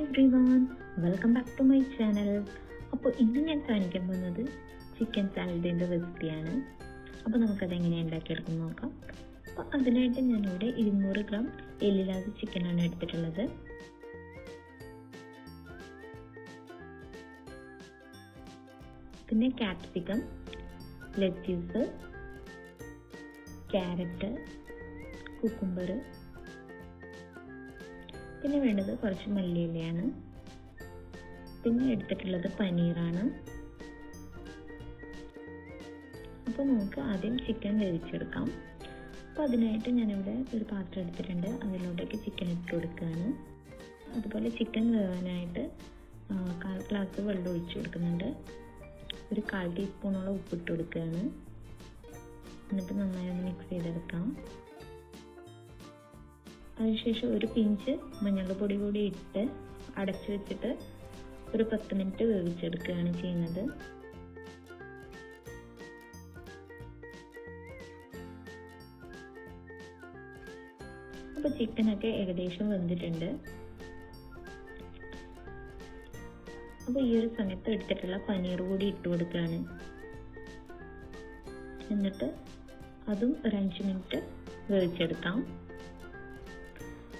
everyone, welcome back to my channel. അപ്പോൾ ഇന്ന് ഞാൻ കാണിക്കാൻ പോകുന്നത് ചിക്കൻ സാലഡിൻ്റെ റെസിപ്പിയാണ്. അപ്പോൾ നമുക്കത് എങ്ങനെയാണ് ഉണ്ടാക്കിയെടുക്കുന്നത് നോക്കാം. അപ്പോൾ അതിനായിട്ട് ഞാനിവിടെ 200 ഗ്രാം എല്ലില്ലാത്ത ചിക്കനാണ് എടുത്തിട്ടുള്ളത്. പിന്നെ ക്യാപ്സിക്കം, ലെറ്റ്യൂസ്, ക്യാരറ്റ്, കുക്കുംബർ, പിന്നെ വേണ്ടത് കുറച്ച് മല്ലിയിലയാണ്. പിന്നെ എടുത്തിട്ടുള്ളത് പനീറാണ്. അപ്പോൾ നമുക്ക് ആദ്യം ചിക്കൻ വേവിച്ചെടുക്കാം. അപ്പോൾ അതിനായിട്ട് ഞാനിവിടെ ഒരു പാത്രം എടുത്തിട്ടുണ്ട്. അതിലോട്ടേക്ക് ചിക്കൻ ഇട്ട് കൊടുക്കുകയാണ്. അതുപോലെ ചിക്കൻ വേവാനായിട്ട് 1/4 ഗ്ലാസ് വെള്ളം ഒഴിച്ചു കൊടുക്കുന്നുണ്ട്. ഒരു 1/4 ടീസ്പൂണോളം ഉപ്പിട്ട് കൊടുക്കുകയാണ്. എന്നിട്ട് നന്നായി ഒന്ന് മിക്സ് ചെയ്തെടുക്കാം. അതിനുശേഷം ഒരു പിഞ്ച് മഞ്ഞൾപ്പൊടി കൂടി ഇട്ട് അടച്ചു വെച്ചിട്ട് ഒരു 10 മിനിറ്റ് വേവിച്ചെടുക്കുകയാണ് ചെയ്യുന്നത്. അപ്പോൾ ചിക്കനൊക്കെ ഏകദേശം വെന്തിട്ടുണ്ട്. അപ്പോൾ ഈ ഒരു സമയത്ത് എടുത്തിട്ടുള്ള പനീർ കൂടി ഇട്ട് കൊടുക്കുകയാണ്. എന്നിട്ട് അതും ഒരു 5 മിനിറ്റ് വേവിച്ചെടുക്കാം.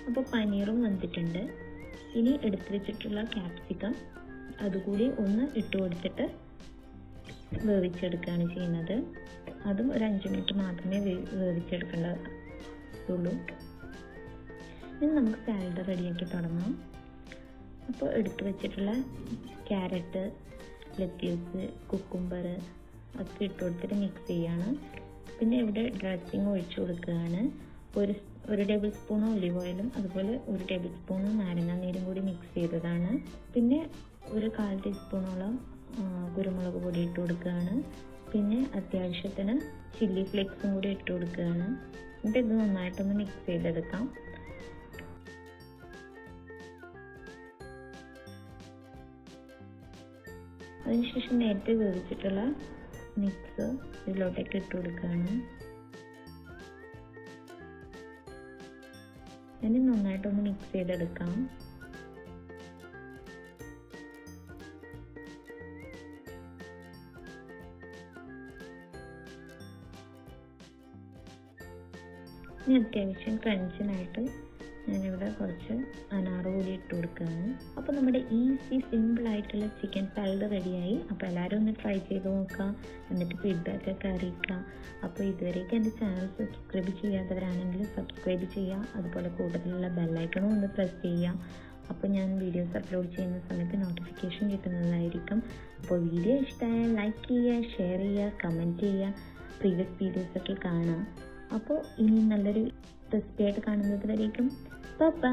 അപ്പോൾ പനീറും വെന്തിട്ടുണ്ട്. ഇനി എടുത്തു വെച്ചിട്ടുള്ള ക്യാപ്സിക്കം അതുകൂടി ഒന്ന് ഇട്ട് കൊടുത്തിട്ട് വേവിച്ചെടുക്കുകയാണ് ചെയ്യുന്നത്. അതും ഒരു 5 മിനിറ്റ് മാത്രമേ വേവിച്ചെടുക്കേണ്ടതുള്ളൂ. ഇനി നമുക്ക് സാലഡ് റെഡിയാക്കി തുടങ്ങാം. അപ്പോൾ എടുത്തു വെച്ചിട്ടുള്ള ക്യാരറ്റ്, ലെറ്റ്യൂസ്, കുക്കുംബർ ഒക്കെ ഇട്ട് കൊടുത്തിട്ട് മിക്സ് ചെയ്യാണ്. പിന്നെ ഇവിടെ ഡ്രസ്സിങ് ഒഴിച്ചു കൊടുക്കുകയാണ്. ഒരു ടേബിൾ സ്പൂൺ ഒലിവ് ഓയിലും അതുപോലെ 1 ടേബിൾ സ്പൂൺ നാരങ്ങാനീരും കൂടി മിക്സ് ചെയ്തതാണ്. പിന്നെ ഒരു 1/4 ടീസ്പൂണോളം കുരുമുളക് പൊടി ഇട്ട് കൊടുക്കുകയാണ്. പിന്നെ അത്യാവശ്യത്തിന് ചില്ലി ഫ്ലേക്സും കൂടി ഇട്ട് കൊടുക്കുകയാണ്. എന്നിട്ട് ഇത് നന്നായിട്ടൊന്ന് മിക്സ് ചെയ്തെടുക്കാം. അതിനുശേഷം നേരത്തെ വേവിച്ചിട്ടുള്ള മിക്സ് ഇതിലോട്ടേക്ക് ഇട്ട് കൊടുക്കുകയാണ്. ഇനി നന്നായിട്ടൊന്ന് മിക്സ് ചെയ്തെടുക്കാം. ഇനി അത്യാവശ്യം ക്രഞ്ചിനായിട്ട് ഞാനിവിടെ കുറച്ച് അനാറ് കൂടി ഇട്ട് കൊടുക്കുകയാണ്. അപ്പോൾ നമ്മുടെ ഈസി സിമ്പിളായിട്ടുള്ള ചിക്കൻ സാലഡ് റെഡിയായി. അപ്പോൾ എല്ലാവരും ഒന്ന് ട്രൈ ചെയ്ത് നോക്കാം. എന്നിട്ട് ഫീഡ്ബാക്കൊക്കെ അറിയിക്കാം. അപ്പോൾ ഇതുവരേക്കും എൻ്റെ ചാനൽ സബ്സ്ക്രൈബ് ചെയ്യാത്തവരാണെങ്കിൽ സബ്സ്ക്രൈബ് ചെയ്യുക. അതുപോലെ കൂടുതലുള്ള ബെല്ലൈക്കണും ഒന്ന് പ്രസ് ചെയ്യുക. അപ്പോൾ ഞാൻ വീഡിയോസ് അപ്ലോഡ് ചെയ്യുന്ന സമയത്ത് നോട്ടിഫിക്കേഷൻ കിട്ടുന്നതായിരിക്കും. അപ്പോൾ വീഡിയോ ഇഷ്ടമായാൽ ലൈക്ക് ചെയ്യുക, ഷെയർ ചെയ്യുക, കമൻറ്റ് ചെയ്യുക, പ്രീവിയസ് വീഡിയോസൊക്കെ കാണുക. അപ്പോൾ ഇനി നല്ലൊരു റെസിപ്പിയായിട്ട് കാണുന്നത് വരേക്കും ബൈ.